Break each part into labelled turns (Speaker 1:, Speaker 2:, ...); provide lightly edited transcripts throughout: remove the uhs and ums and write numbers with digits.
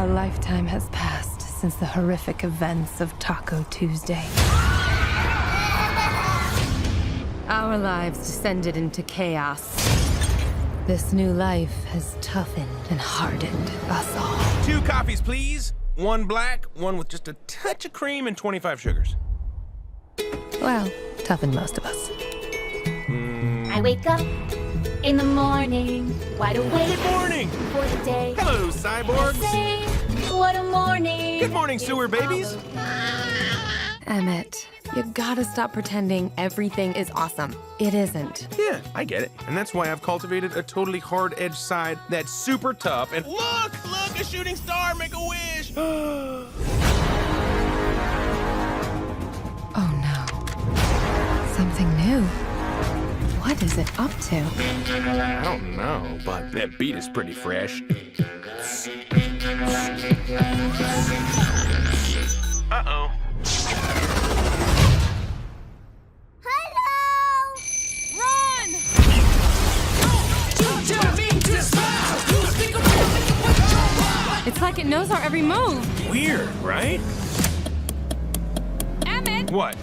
Speaker 1: A lifetime has passed since the horrific events of Taco Tuesday. Our lives descended into chaos. This new life has toughened and hardened us all.
Speaker 2: 2 coffees, please. 1 black, 1 with just a touch of cream and 25 sugars.
Speaker 1: Well, toughened most of us.
Speaker 3: I wake up in the morning, wide awake.
Speaker 2: Good morning.
Speaker 3: For the day.
Speaker 2: Hello, cyborgs.
Speaker 3: Say, what a morning.
Speaker 2: Good morning, sewer babies.
Speaker 1: Emmett, you gotta stop pretending everything is awesome. It isn't.
Speaker 2: Yeah, I get it. And that's why I've cultivated a totally hard-edged side that's super tough. And look, a shooting star, make a wish.
Speaker 1: Oh no. Something new. What is it up to?
Speaker 2: I don't know, but that beat is pretty fresh. Uh-oh.
Speaker 1: It's like it knows our every move.
Speaker 2: Weird, right?
Speaker 1: Emmett!
Speaker 2: What?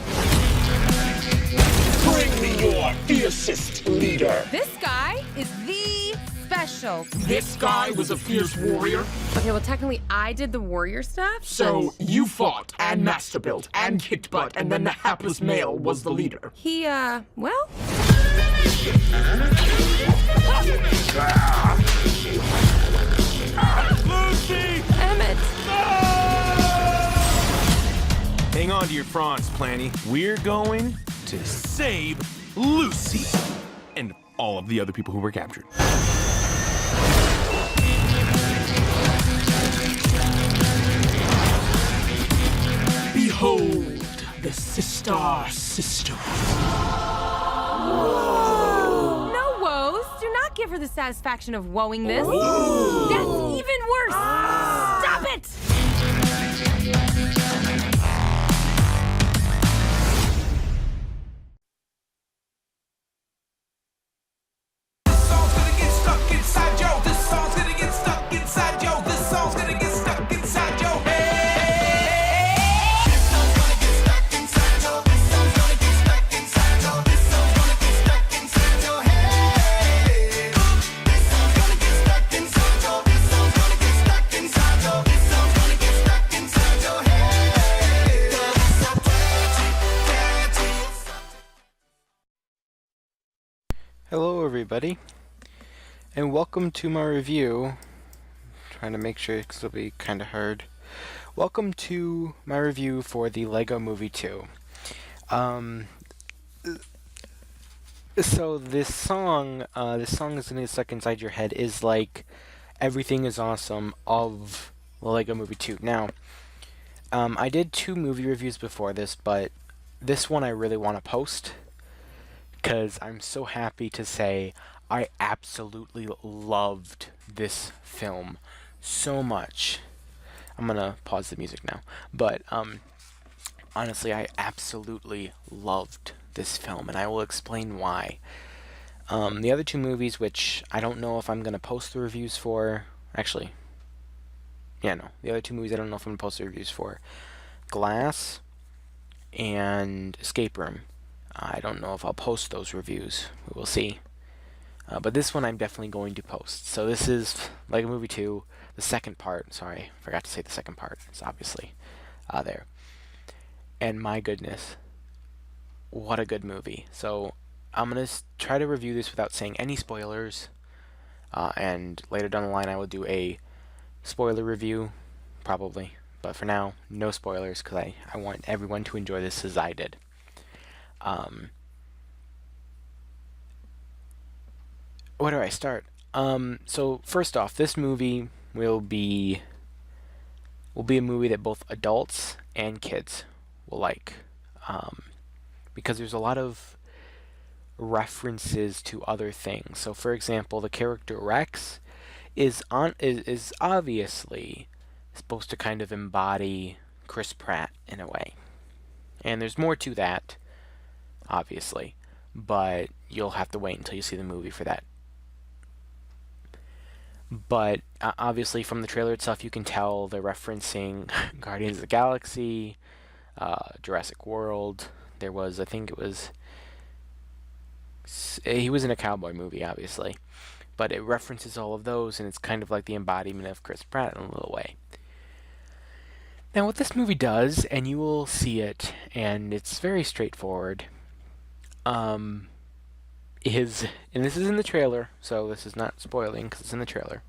Speaker 4: Bring me your fiercest leader.
Speaker 1: This guy is the special.
Speaker 4: This guy was a fierce warrior.
Speaker 1: Okay, well, technically, I did the warrior stuff.
Speaker 4: So you fought and master built and kicked butt, and then the hapless male was the leader.
Speaker 1: He, well...
Speaker 2: Lucy!
Speaker 1: Emmett!
Speaker 2: Hang on to your fronts, Planny. We're going to save Lucy and all of the other people who were captured.
Speaker 4: Behold, the sister.
Speaker 1: No woes. Do not give her the satisfaction of woeing this. That's even worse. Stop it!
Speaker 5: Hello everybody, and welcome to my review. Trying to make sure because it'll be kind of hard. Welcome to my review for the Lego Movie 2. So this song is gonna get stuck inside your head is like everything is awesome of the Lego Movie 2. Now, I did 2 movie reviews before this, but this one I really want to post. Because I'm so happy to say I absolutely loved this film so much. I'm gonna pause the music now. But honestly, I absolutely loved this film, and I will explain why. The other 2 movies, which I don't know if I'm gonna post the reviews for. Actually, yeah, no. The other 2 movies I don't know if I'm gonna post the reviews for. Glass and Escape Room. I don't know if I'll post those reviews. We will see. But this one I'm definitely going to post. So this is Lego Movie 2, the second part. Sorry, forgot to say the second part. It's obviously there. And my goodness, what a good movie. So I'm going to try to review this without saying any spoilers. And later down the line I will do a spoiler review, probably. But for now, no spoilers, because I want everyone to enjoy this as I did. Where do I start? So first off, this movie will be a movie that both adults and kids will like, because there's a lot of references to other things. So for example, the character Rex is obviously supposed to kind of embody Chris Pratt in a way, and there's more to that, obviously, but you'll have to wait until you see the movie for that. But obviously from the trailer itself, you can tell they're referencing Guardians of the Galaxy, Jurassic World. There was, I think it was, he was in a cowboy movie, obviously. But it references all of those, and it's kind of like the embodiment of Chris Pratt in a little way. Now, what this movie does, and you will see it, and it's very straightforward, is, and this is in the trailer, so this is not spoiling because it's in the trailer.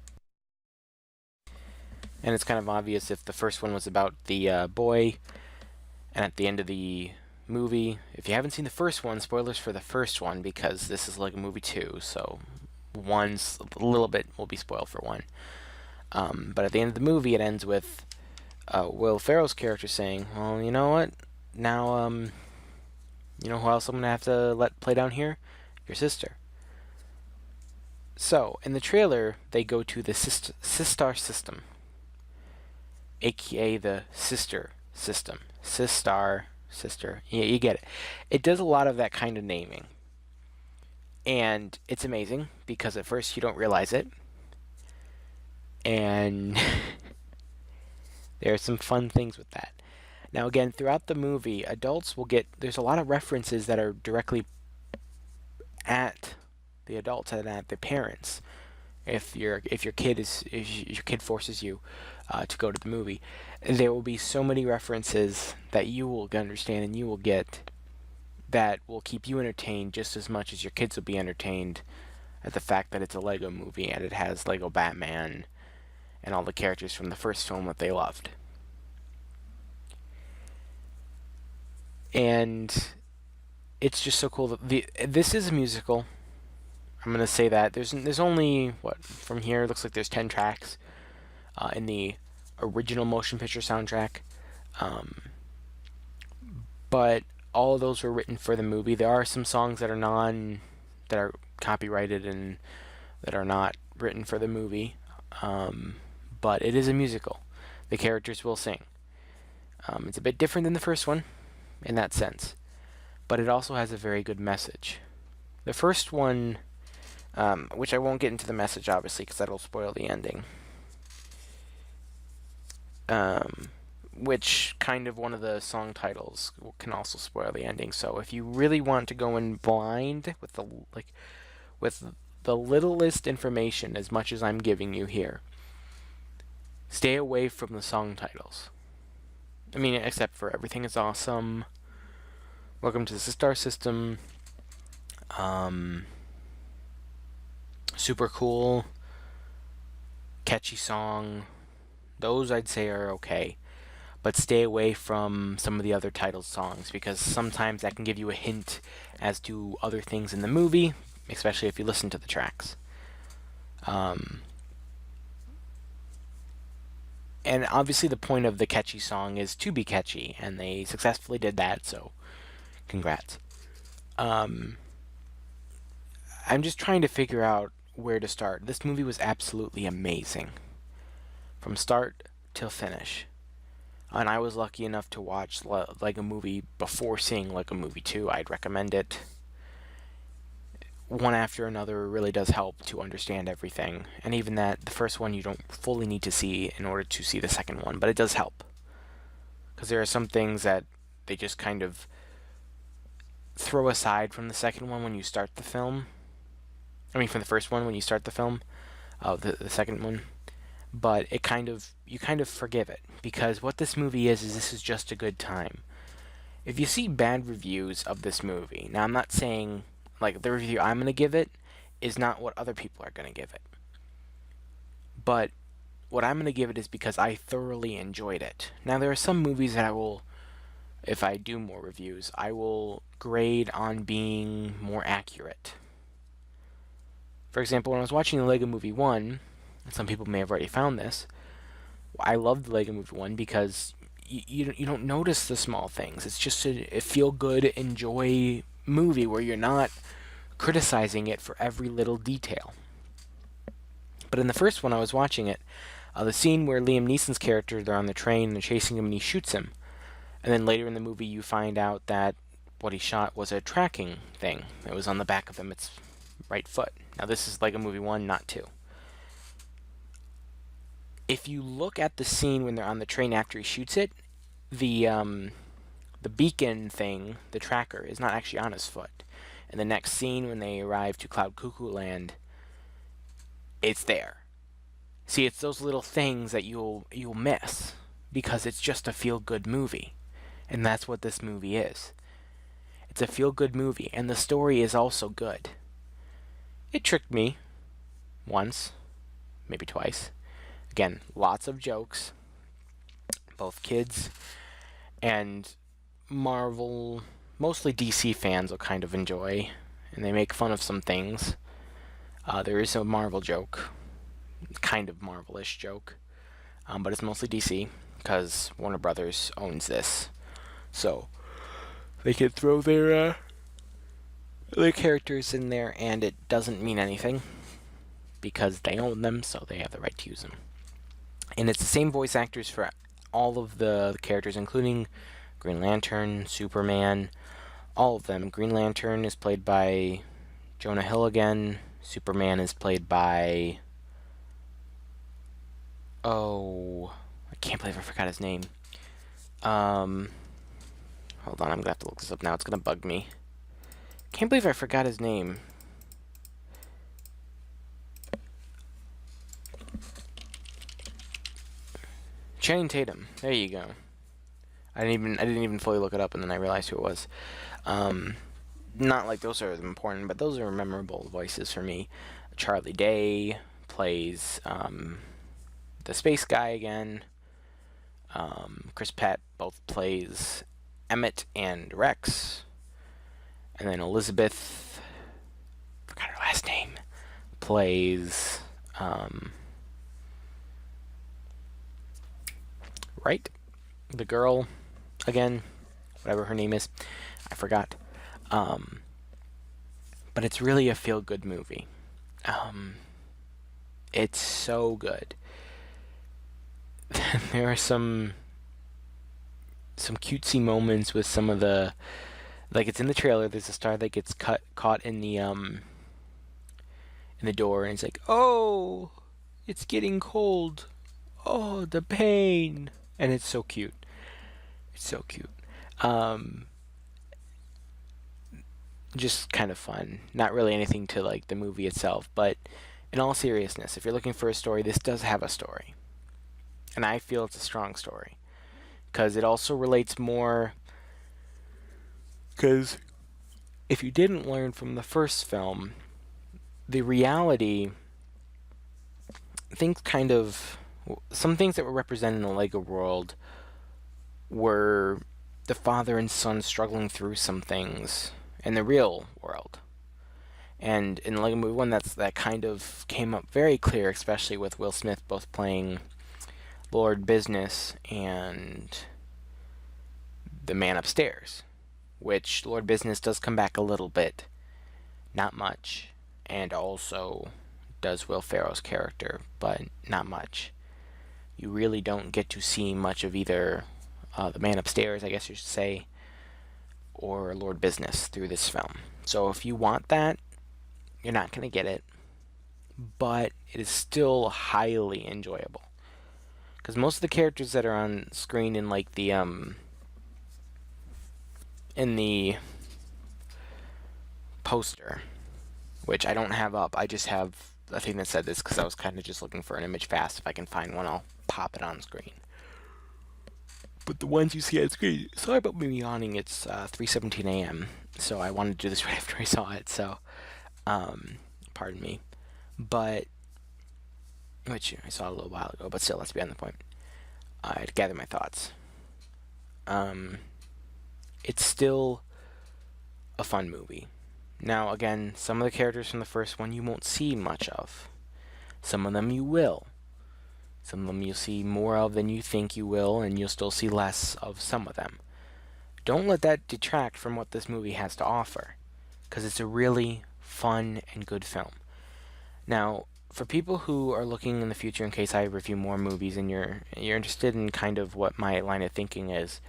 Speaker 5: And it's kind of obvious if the first one was about the boy, and at the end of the movie, if you haven't seen the first one, spoilers for the first one, because this is like a movie 2, so one's a little bit will be spoiled for one. But at the end of the movie, it ends with Will Ferrell's character saying, well, you know what? Now, you know who else I'm going to have to let play down here? Your sister. So, in the trailer, they go to the Sistar system, aka the sister system. Sistar, sister. Yeah, you get it. It does a lot of that kind of naming. And it's amazing, because at first you don't realize it. And there are some fun things with that. Now again, throughout the movie, adults will get, there's a lot of references that are directly at the adults and at the parents. If your kid forces you to go to the movie, there will be so many references that you will understand and you will get that will keep you entertained just as much as your kids will be entertained at the fact that it's a Lego movie and it has Lego Batman and all the characters from the first film that they loved. And it's just so cool that this is a musical. I'm gonna say that there's only what from here it looks like there's 10 tracks in the original motion picture soundtrack, but all of those were written for the movie. There are some songs that are copyrighted and that are not written for the movie, but it is a musical. The characters will sing. It's a bit different than the first one in that sense, but it also has a very good message. The first one, which I won't get into the message obviously because that'll spoil the ending, which kind of one of the song titles can also spoil the ending. So if you really want to go in blind with the littlest information as much as I'm giving you here, stay away from the song titles. I mean, except for Everything is Awesome, Welcome to the Sistar System, Super Cool, Catchy Song. Those I'd say are okay. But stay away from some of the other titled songs, because sometimes that can give you a hint as to other things in the movie, especially if you listen to the tracks. And obviously the point of the catchy song is to be catchy, and they successfully did that, so congrats. I'm just trying to figure out where to start. This movie was absolutely amazing, from start till finish. And I was lucky enough to watch Lego Movie before seeing Lego Movie 2. I'd recommend it. One after another really does help to understand everything. And even that, the first one you don't fully need to see in order to see the second one, but it does help. Because there are some things that they just kind of throw aside from the second one when you start the film. I mean, from the first one when you start the film. The second one. But you kind of forgive it, because what this movie is this is just a good time. If you see bad reviews of this movie, now I'm not saying, like, the review I'm going to give it is not what other people are going to give it. But what I'm going to give it is because I thoroughly enjoyed it. Now, there are some movies that I will, if I do more reviews, I will grade on being more accurate. For example, when I was watching the Lego Movie 1, some people may have already found this, I loved the Lego Movie 1 because you don't notice the small things. It's just a feel-good, enjoy movie where you're not criticizing it for every little detail. But in the first one I was watching it, the scene where Liam Neeson's character, they're on the train, and they're chasing him, and he shoots him. And then later in the movie you find out that what he shot was a tracking thing. It was on the back of him, its right foot. Now this is Lego Movie 1, not 2. if you look at the scene when they're on the train after he shoots it, the beacon thing, the tracker, is not actually on his foot. And the next scene when they arrive to Cloud Cuckoo Land, it's there. See, it's those little things that you'll miss because it's just a feel-good movie. And that's what this movie is. It's a feel-good movie, and the story is also good. It tricked me once, maybe twice. Again, lots of jokes. Both kids and Marvel, mostly DC fans will kind of enjoy, and they make fun of some things. There is a Marvel joke, kind of Marvel-ish joke, but it's mostly DC, because Warner Brothers owns this. So, they can throw their characters in there, and it doesn't mean anything, because they own them, so they have the right to use them. And it's the same voice actors for all of the characters, including Green Lantern, Superman, all of them. Green Lantern is played by Jonah Hill again. Superman is played by... Oh, I can't believe I forgot his name. Hold on, I'm gonna have to look this up now. It's gonna bug me. Can't believe I forgot his name. Channing Tatum. There you go. I didn't even fully look it up, and then I realized who it was. Not like those are important, but those are memorable voices for me. Charlie Day plays the space guy again. Chris Pratt both plays Emmett and Rex. And then Elizabeth, forgot her last name, plays right? The girl, again, whatever her name is, I forgot. But it's really a feel-good movie. It's so good. There are some cutesy moments with some of the, like it's in the trailer. There's a star that gets caught in the door, and it's like, oh, it's getting cold. Oh, the pain. And it's so cute. It's so cute. Just kind of fun. Not really anything to like the movie itself, but in all seriousness, if you're looking for a story, this does have a story. And I feel it's a strong story. Because it also relates more... Because if you didn't learn from the first film, the reality... Some things that were represented in the Lego world were the father and son struggling through some things in the real world. And in Lego Movie 1, that kind of came up very clear, especially with Will Smith both playing Lord Business and the man upstairs, which Lord Business does come back a little bit, not much, and also does Will Ferrell's character, but not much. You really don't get to see much of either the man upstairs, I guess you should say, or Lord Business through this film. So if you want that, you're not going to get it, but it is still highly enjoyable. Because most of the characters that are on screen in like the poster, which I don't have up, I just have a thing that said this because I was kind of just looking for an image fast. If I can find one, I'll pop it on screen. But the ones you see on screen, sorry about me yawning, it's 3:17 a.m., so I wanted to do this right after I saw it, so pardon me. But, which I saw a little while ago, but still, let's be on the point. I had to gather my thoughts. It's still a fun movie. Now, again, some of the characters from the first one you won't see much of. Some of them you will. Some of them you'll see more of than you think you will, and you'll still see less of some of them. Don't let that detract from what this movie has to offer, because it's a really fun and good film. Now, for people who are looking in the future in case I review more movies and you're interested in kind of what my line of thinking is,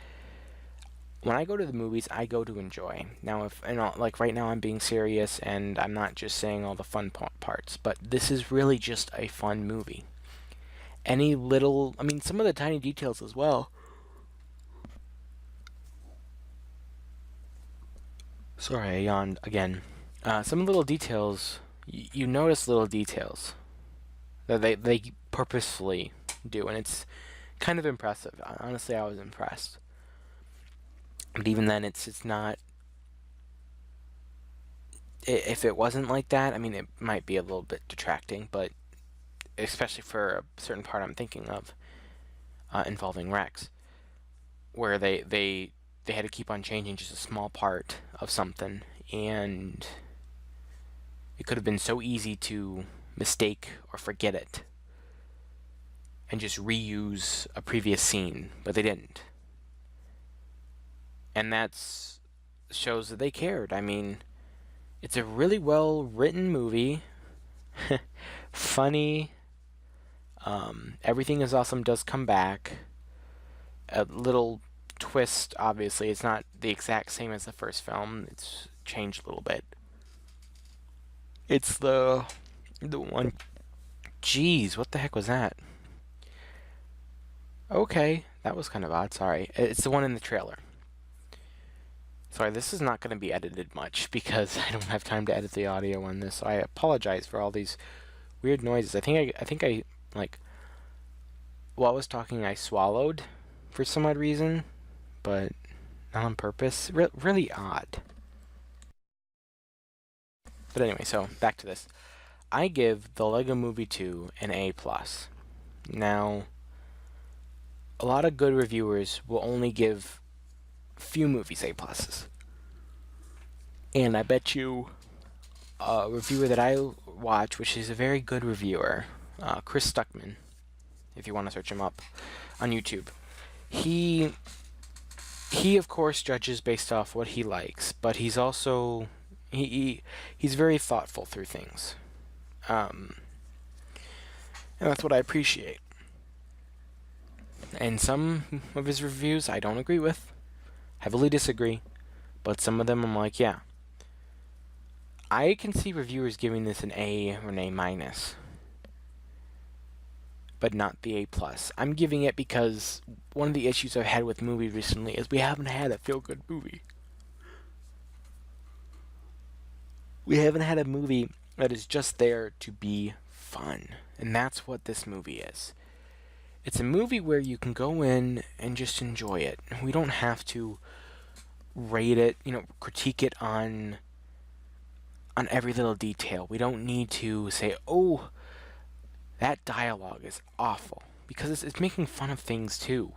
Speaker 5: when I go to the movies, I go to enjoy. Now, like right now I'm being serious and I'm not just saying all the fun parts, but this is really just a fun movie. any little, I mean, some of the tiny details as well. Sorry, I yawned again. Some little details, you notice little details that they purposefully do, and it's kind of impressive. Honestly, I was impressed. But even then, it's not. If it wasn't like that, I mean, it might be a little bit detracting, but especially for a certain part I'm thinking of, involving Rex, where they had to keep on changing just a small part of something, and it could have been so easy to mistake or forget it and just reuse a previous scene, but they didn't. And that's shows that they cared. I mean, it's a really well written movie. Funny. Everything is Awesome does come back. A little twist, obviously. It's not the exact same as the first film. It's changed a little bit. It's the one. Jeez, what the heck was that? Okay, that was kind of odd. Sorry. It's the one in the trailer. Sorry, this is not going to be edited much because I don't have time to edit the audio on this. So I apologize for all these weird noises. I think I like while I was talking I swallowed for some odd reason, but not on purpose. Really odd. But anyway, so back to this. I give the Lego Movie 2 an A+. Now, a lot of good reviewers will only give few movies A+. And I bet you a reviewer that I watch, which is a very good reviewer, Chris Stuckman, if you want to search him up on YouTube, he of course judges based off what he likes, but he's also he's very thoughtful through things, and that's what I appreciate. And some of his reviews I don't agree with, heavily disagree, but some of them I'm like, yeah. I can see reviewers giving this an A or an A-, but not the A+. I'm giving it because one of the issues I've had with movies recently is we haven't had a feel-good movie. We haven't had a movie that is just there to be fun, and that's what this movie is. It's a movie where you can go in and just enjoy it. We don't have to rate it, critique it on every little detail. We don't need to say, oh, that dialogue is awful, because it's making fun of things too.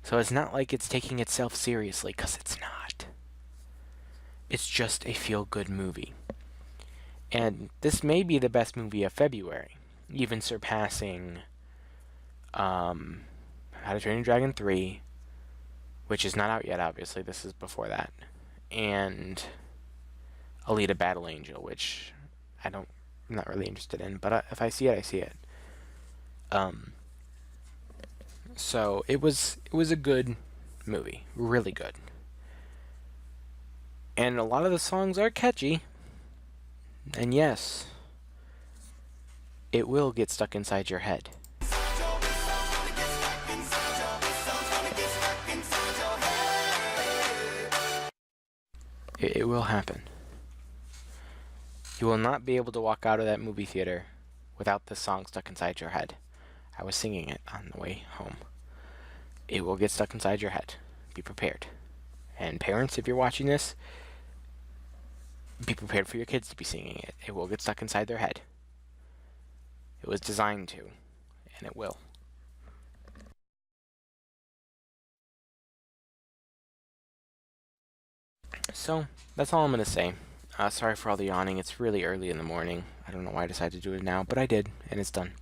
Speaker 5: So it's not like it's taking itself seriously, because it's not. It's just a feel-good movie. And this may be the best movie of February, even surpassing How to Train Your Dragon 3, which is not out yet, obviously. This is before that. And Alita Battle Angel, which I'm not really interested in, but if I see it, I see it. So it was a good movie, really good. And a lot of the songs are catchy. And yes, it will get stuck inside your head. It will happen. You will not be able to walk out of that movie theater without this song stuck inside your head. I was singing it on the way home. It will get stuck inside your head. Be prepared. And parents, if you're watching this, be prepared for your kids to be singing it. It will get stuck inside their head. It was designed to, and it will. So, that's all I'm going to say. Sorry for all the yawning. It's really early in the morning. I don't know why I decided to do it now, but I did, and it's done.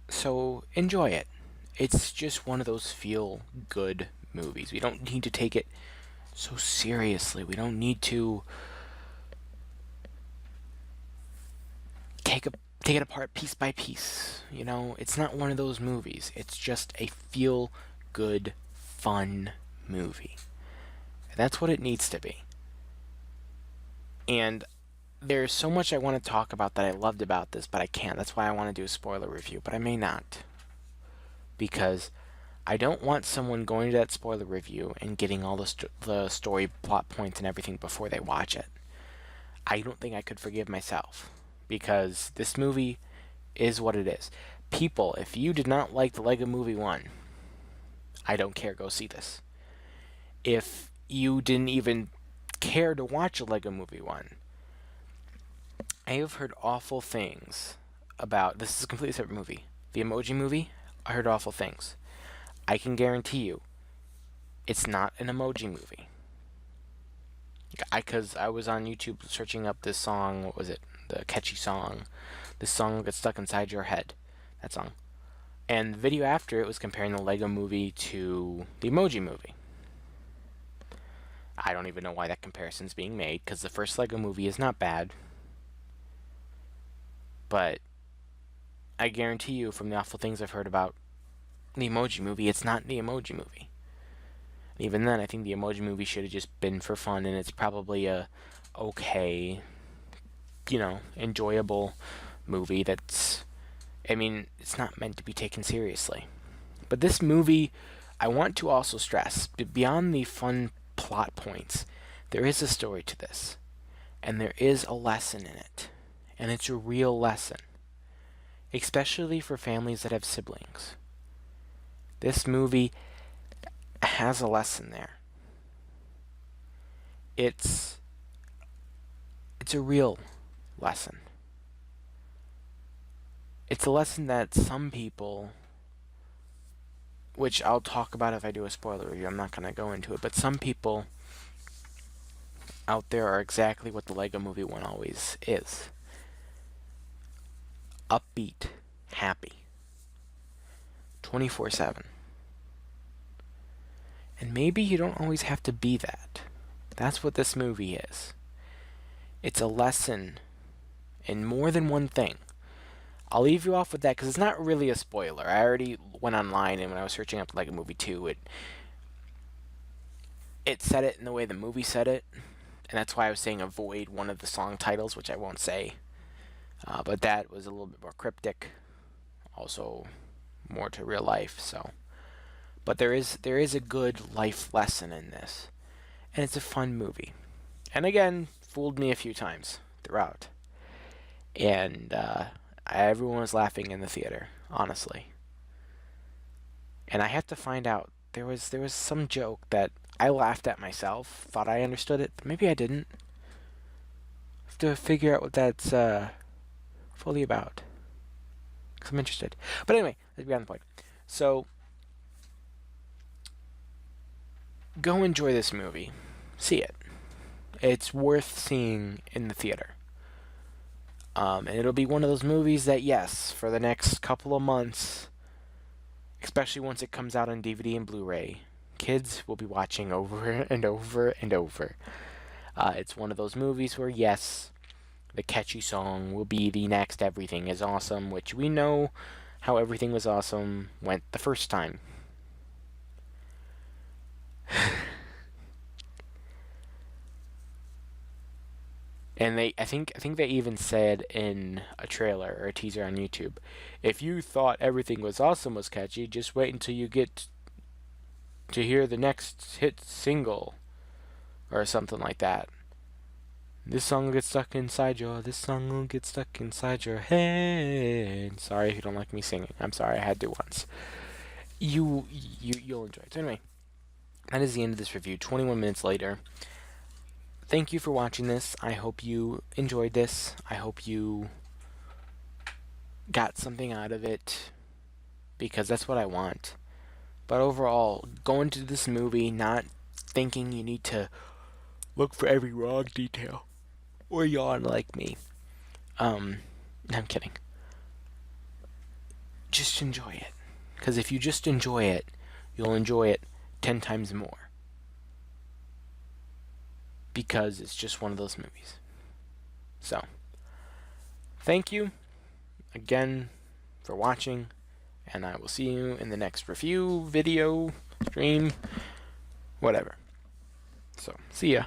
Speaker 5: So, enjoy it. It's just one of those feel-good movies. We don't need to take it so seriously. We don't need to take it apart piece by piece. It's not one of those movies. It's just a feel-good, fun movie. That's what it needs to be. And there's so much I want to talk about that I loved about this, but I can't. That's why I want to do a spoiler review, but I may not. Because I don't want someone going to that spoiler review and getting all the story plot points and everything before they watch it. I don't think I could forgive myself. Because this movie is what it is. People, if you did not like the Lego Movie 1, I don't care, go see this. If you didn't even care to watch a Lego Movie 1, I have heard awful things about, this is a completely separate movie. The Emoji Movie, I heard awful things. I can guarantee you, it's not an emoji movie. Because I was on YouTube searching up this song, what was it? The catchy song. This song gets stuck inside your head. That song. And the video after it was comparing the Lego Movie to the Emoji Movie. I don't even know why that comparison's being made, because the first Lego Movie is not bad. But I guarantee you, from the awful things I've heard about the Emoji Movie, it's not the Emoji Movie. And even then, I think the Emoji Movie should have just been for fun, and it's probably a okay, enjoyable movie that's, it's not meant to be taken seriously. But this movie, I want to also stress, beyond the fun plot points, there is a story to this, and there is a lesson in it, and it's a real lesson, especially for families that have siblings. This movie has a lesson there. It's a real lesson. It's a lesson that some people, which I'll talk about if I do a spoiler review, I'm not going to go into it, but some people out there are exactly what the Lego Movie 1 always is. Upbeat, happy, 24/7. And maybe you don't always have to be that. That's what this movie is. It's a lesson in more than one thing. I'll leave you off with that because it's not really a spoiler. I already went online, and when I was searching up Lego Movie 2, it said it in the way the movie said it. And that's why I was saying avoid one of the song titles, which I won't say. But that was a little bit more cryptic. Also more to real life, so. But there is a good life lesson in this. And it's a fun movie. And again, fooled me a few times throughout. And everyone was laughing in the theater, honestly. And I had to find out. There was some joke that I laughed at myself, thought I understood it, but maybe I didn't. I have to figure out what that's fully about. Because I'm interested. But anyway, let's be on the point. So, go enjoy this movie. See it. It's worth seeing in the theater. And it'll be one of those movies that, yes, for the next couple of months, especially once it comes out on DVD and Blu-ray, kids will be watching over and over and over. It's one of those movies where, yes, the catchy song will be the next Everything is Awesome, which we know how Everything Was Awesome went the first time. And I think they even said in a trailer or a teaser on YouTube, if you thought Everything Was Awesome was catchy, just wait until you get to hear the next hit single, or something like that. This song will get stuck inside your head. Sorry if you don't like me singing. I'm sorry, I had to once. You'll enjoy it. So anyway, that is the end of this review. 21 minutes later. Thank you for watching this. I hope you enjoyed this. I hope you got something out of it, because that's what I want. But overall, go into this movie not thinking you need to look for every wrong detail or yawn like me. I'm kidding. Just enjoy it. Because if you just enjoy it, you'll enjoy it 10 times more. Because it's just one of those movies. So, thank you again for watching, and I will see you in the next review, video, stream, whatever. So, see ya.